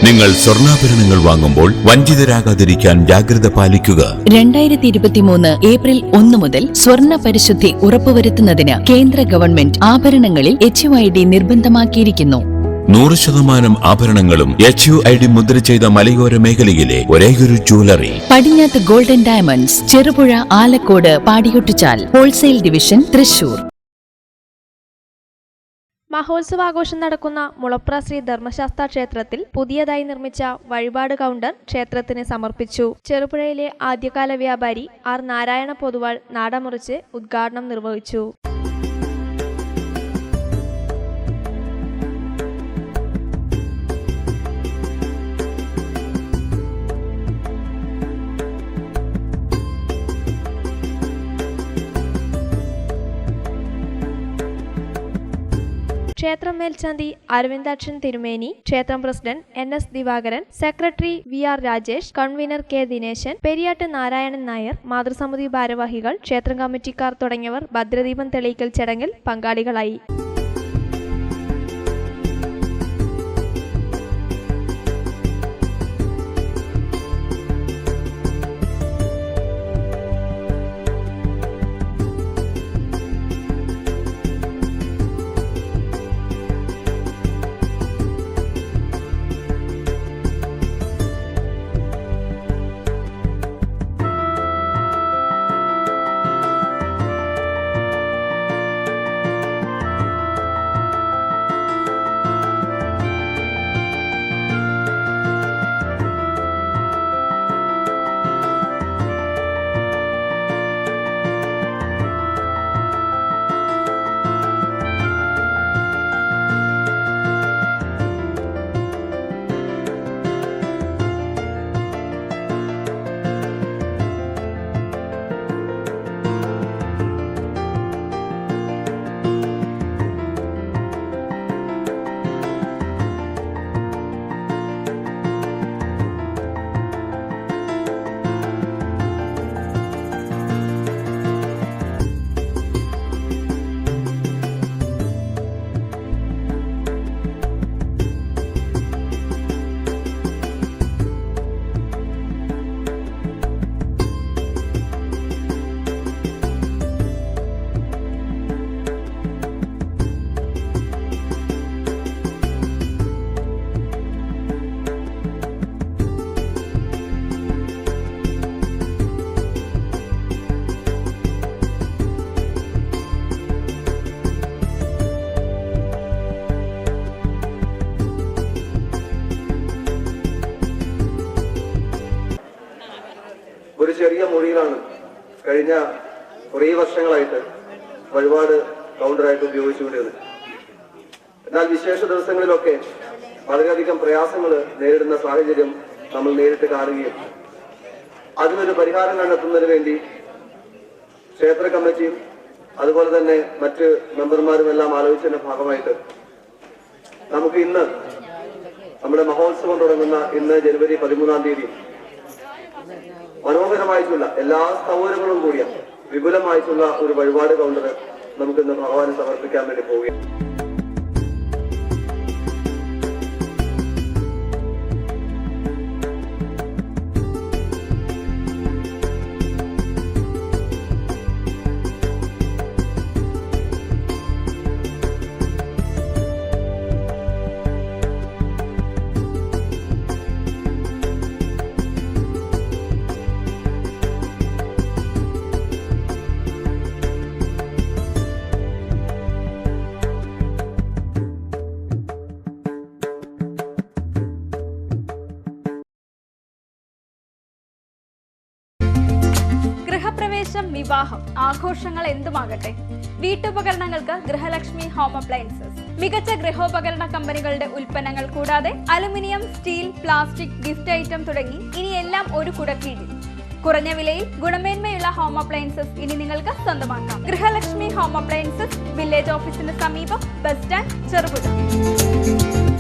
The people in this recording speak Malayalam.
നിങ്ങൾ സ്വർണ്ണാഭരണങ്ങൾ വാങ്ങുമ്പോൾ വഞ്ചിതരാകാതിരിക്കാൻ ജാഗ്രത പാലിക്കുക. 2023 ഏപ്രിൽ 1 മുതൽ സ്വർണ്ണ പരിശുദ്ധി ഉറപ്പുവരുത്തുന്നതിന് കേന്ദ്ര ഗവൺമെന്റ് ആഭരണങ്ങളിൽ HUID നിർബന്ധമാക്കിയിരിക്കുന്നു. 100% ആഭരണങ്ങളും HUID മുദ്ര ചെയ്ത മലയോര മേഖലയിലെ ഒരേയൊരു ജ്വല്ലറി പടിഞ്ഞാത്ത് ഗോൾഡൻ ഡയമണ്ട്സ്, ചെറുപുഴ, ആലക്കോട്, പാടിയൊട്ടിച്ചാൽ ഹോൾസെയിൽ ഡിവിഷൻ, തൃശൂർ. മഹോത്സവാഘോഷം നടക്കുന്ന മുളപ്ര ശ്രീ ധർമ്മശാസ്ത്ര ക്ഷേത്രത്തിൽ പുതിയതായി നിർമ്മിച്ച വഴിപാട് കൗണ്ടർ ക്ഷേത്രത്തിന് സമർപ്പിച്ചു. ചെറുപുഴയിലെ ആദ്യകാല വ്യാപാരി ആർ നാരായണ പൊതുവാൾ നാടമുറിച്ച് ഉദ്ഘാടനം നിർവഹിച്ചു. ക്ഷേത്രം മേൽശാന്തി അരവിന്ദാക്ഷൻ തിരുമേനി, ക്ഷേത്രം president NS Divakaran, secretary VR Rajesh, convener K Dineshan, Periyatt Narayanan Nair, മാതൃസമിതി ഭാരവാഹികൾ, ക്ഷേത്രം കമ്മിറ്റിക്കാർ തുടങ്ങിയവർ ഭദ്രദീപം തെളിയിക്കൽ ചടങ്ങിൽ പങ്കാളികളായി. ഒരു ചെറിയ മുറിയിലാണ് കഴിഞ്ഞ കുറേ വർഷങ്ങളായിട്ട് വഴിപാട് കൗണ്ടറായിട്ട് ഉപയോഗിച്ചുകൊണ്ടിരുന്നത്. എന്നാൽ വിശേഷ ദിവസങ്ങളിലൊക്കെ വളരെയധികം പ്രയാസങ്ങൾ നേരിടുന്ന സാഹചര്യം നമ്മൾ നേരിട്ട് കാണുകയും അതിനൊരു പരിഹാരം കണ്ടെത്തുന്നതിന് വേണ്ടി ക്ഷേത്ര കമ്മിറ്റിയും അതുപോലെ തന്നെ മറ്റ് മെമ്പർമാരും എല്ലാം ആലോചിച്ചതിന്റെ ഭാഗമായിട്ട് നമുക്ക് ഇന്ന് നമ്മുടെ മഹോത്സവം തുടങ്ങുന്ന ഇന്ന് ജനുവരി 13-ാം തീയതി മനോഹരമായിട്ടുള്ള എല്ലാ സൗകര്യങ്ങളും കൂടിയ വിപുലമായിട്ടുള്ള ഒരു വഴിപാട് കൗണ്ടർ നമുക്കിന്ന് ഭഗവാന് സമർപ്പിക്കാൻ വേണ്ടി പോവുകയാണ്. ഗൃഹപ്രവേശം, വിവാഹം, ആഘോഷങ്ങൾ എന്തുമാകട്ടെ, വീട്ടുപകരണങ്ങൾക്ക് ഗൃഹലക്ഷ്മി ഹോം അപ്ലയൻസസ്. മികച്ച ഗൃഹോപകരണ കമ്പനികളുടെ ഉൽപ്പന്നങ്ങൾ കൂടാതെ aluminium, steel, plastic, gift item തുടങ്ങി ഇനി എല്ലാം ഒരു കുടക്കീഴിൽ. കുറഞ്ഞ വിലയിൽ ഗുണമേന്മയുള്ള ഹോം അപ്ലയൻസസ് ഇനി നിങ്ങൾക്ക് സ്വന്തമാക്കാം. ഗൃഹലക്ഷ്മി ഹോം അപ്ലയൻസസ്, വില്ലേജ് ഓഫീസിന് സമീപം, ബസ് സ്റ്റാൻഡ്, ചെറുപുഴ.